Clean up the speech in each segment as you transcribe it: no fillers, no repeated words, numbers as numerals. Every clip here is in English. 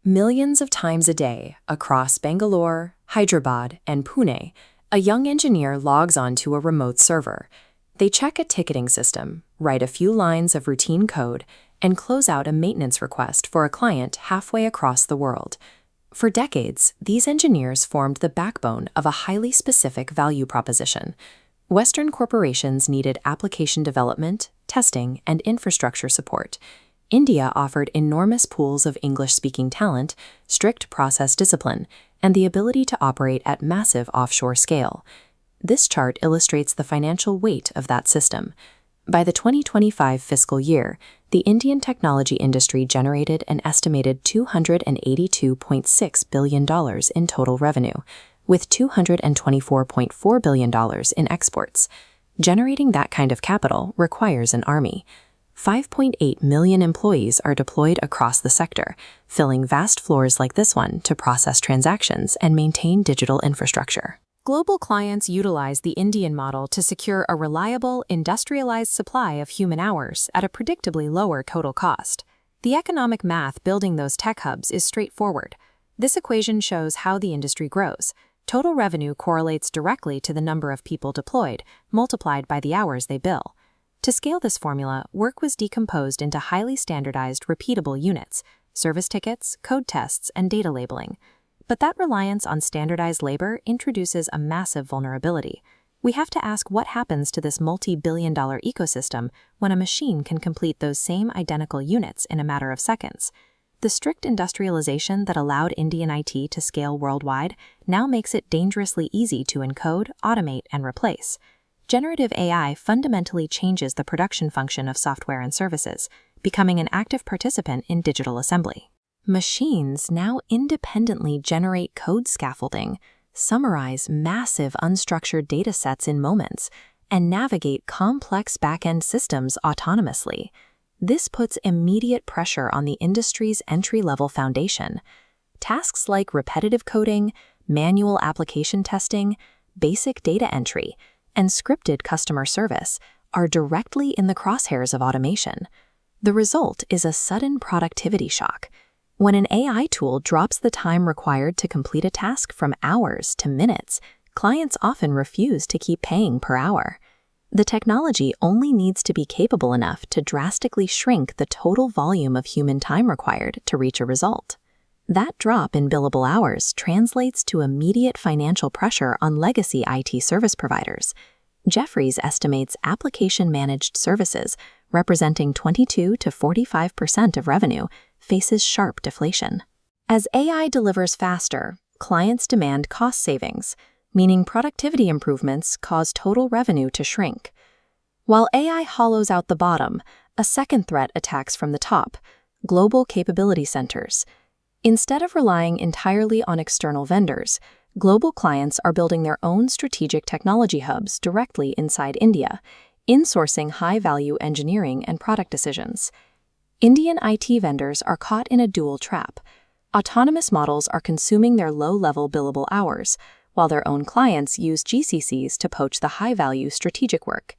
Millions of times a day, across Bangalore, Hyderabad, and Pune, a young engineer logs onto a remote server. They check a ticketing system, write a few lines of routine code, and close out a maintenance request for a client halfway across the world. For decades, these engineers formed the backbone of a highly specific value proposition. Western corporations needed application development, testing, and infrastructure support. India offered enormous pools of English-speaking talent, strict process discipline, and the ability to operate at massive offshore scale. This chart illustrates the financial weight of that system. By the 2025 fiscal year, the Indian technology industry generated an estimated $282.6 billion in total revenue, with $224.4 billion in exports. Generating that kind of capital requires an army. 5.8 million employees are deployed across the sector, filling vast floors like this one to process transactions and maintain digital infrastructure. Global clients utilize the Indian model to secure a reliable, industrialized supply of human hours at a predictably lower total cost. The economic math building those tech hubs is straightforward. This equation shows how the industry grows. Total revenue correlates directly to the number of people deployed, multiplied by the hours they bill. To scale this formula, work was decomposed into highly standardized, repeatable units, service tickets, code tests, and data labeling. But that reliance on standardized labor introduces a massive vulnerability. We have to ask what happens to this multi-billion-dollar ecosystem when a machine can complete those same identical units in a matter of seconds. The strict industrialization that allowed Indian IT to scale worldwide now makes it dangerously easy to encode, automate, and replace. Generative AI fundamentally changes the production function of software and services, becoming an active participant in digital assembly. Machines now independently generate code scaffolding, summarize massive unstructured data sets in moments, and navigate complex back-end systems autonomously. This puts immediate pressure on the industry's entry-level foundation. Tasks like repetitive coding, manual application testing, basic data entry, and scripted customer service are directly in the crosshairs of automation. The result is a sudden productivity shock. When an AI tool drops the time required to complete a task from hours to minutes, clients often refuse to keep paying per hour. The technology only needs to be capable enough to drastically shrink the total volume of human time required to reach a result. That drop in billable hours translates to immediate financial pressure on legacy IT service providers. Jefferies estimates application-managed services, representing 22 to 45% of revenue, faces sharp deflation. As AI delivers faster, clients demand cost savings, meaning productivity improvements cause total revenue to shrink. While AI hollows out the bottom, a second threat attacks from the top: global capability centers. Instead of relying entirely on external vendors, global clients are building their own strategic technology hubs directly inside India, insourcing high-value engineering and product decisions. Indian IT vendors are caught in a dual trap. Autonomous models are consuming their low-level billable hours, while their own clients use GCCs to poach the high-value strategic work.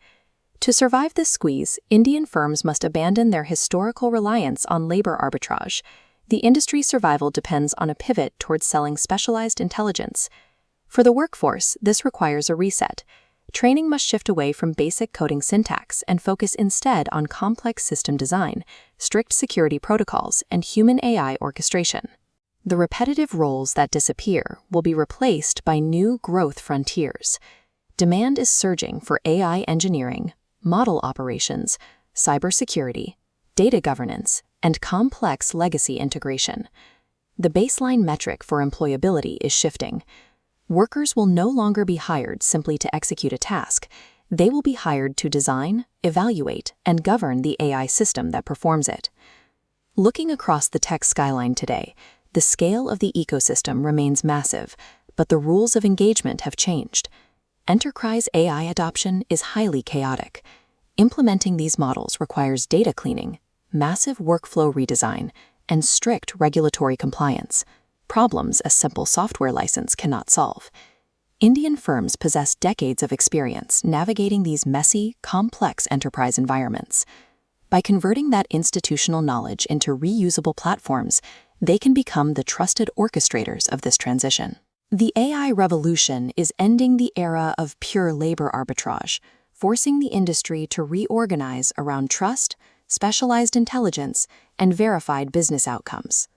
To survive this squeeze, Indian firms must abandon their historical reliance on labor arbitrage. The industry's survival depends on a pivot towards selling specialized intelligence. For the workforce, this requires a reset. Training must shift away from basic coding syntax and focus instead on complex system design, strict security protocols, and human AI orchestration. The repetitive roles that disappear will be replaced by new growth frontiers. Demand is surging for AI engineering, model operations, cybersecurity, data governance, and complex legacy integration. The baseline metric for employability is shifting. Workers will no longer be hired simply to execute a task. They will be hired to design, evaluate, and govern the AI system that performs it. Looking across the tech skyline today, the scale of the ecosystem remains massive, but the rules of engagement have changed. Enterprise AI adoption is highly chaotic. Implementing these models requires data cleaning, massive workflow redesign, and strict regulatory compliance, problems a simple software license cannot solve. Indian firms possess decades of experience navigating these messy, complex enterprise environments. By converting that institutional knowledge into reusable platforms, They can become the trusted orchestrators of this transition. The AI revolution is ending the era of pure labor arbitrage, forcing the industry to reorganize around trust, specialized intelligence, and verified business outcomes.